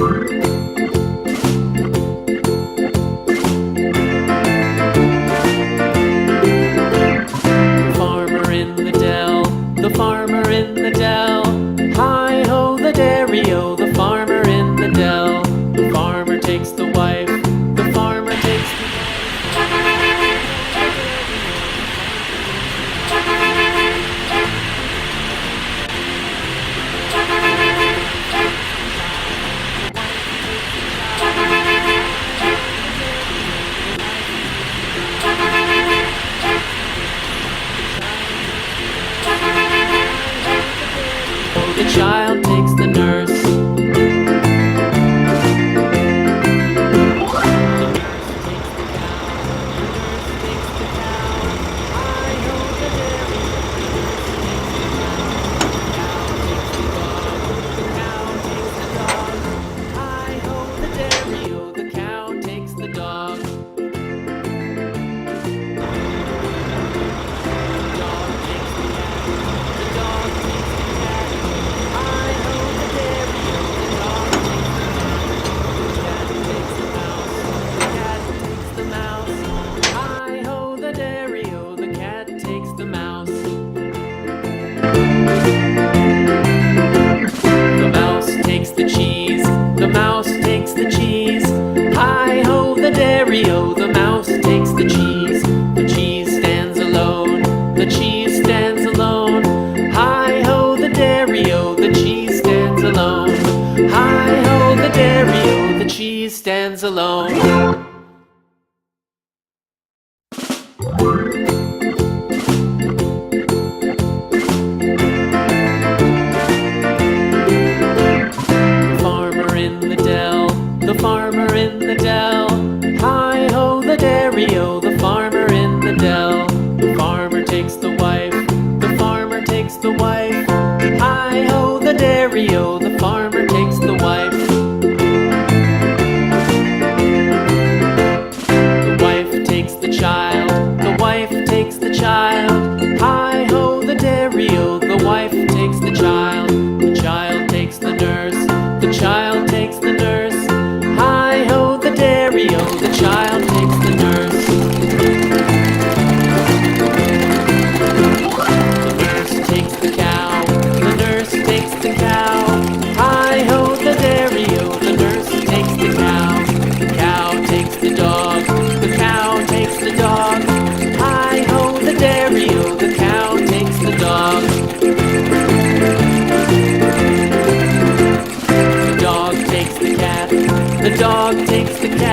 The farmer in the dell. Hi-ho, the dairy-o, the farmer in the dell. The farmer takes the wife, the farmer takes the The child takes the nurse. The cow takes the dog. The mouse takes the cheese. The mouse takes the cheese. Hi-ho, the dairy-o, the mouse takes the cheese. The cheese stands alone. The cheese stands alone. Hi-ho, the dairy-o, the cheese stands alone. Hi-ho, the dairy-o, the cheese stands alone. The farmer in the dell. Hi-ho, the dairy-o, the farmer in the dell. The farmer takes the wife, the farmer takes the wife. Hi-ho, the dairy-o, the farmer takes the wife. The wife takes the child, the wife takes the child. Hi-ho, the dairy-o, the wife takes the child. The child takes the nurse, the child takes the nurse. Hi-ho, the dairy-o, the child takes the nurse. The nurse takes the cow, the nurse takes the cow. Hi-ho, the dairy-o, the nurse takes the cow. The cow takes the dog, the cow takes the dog. Hi-ho, the dairy-o, the cow takes the dog. The dog takes the cat, the dog takes the cat.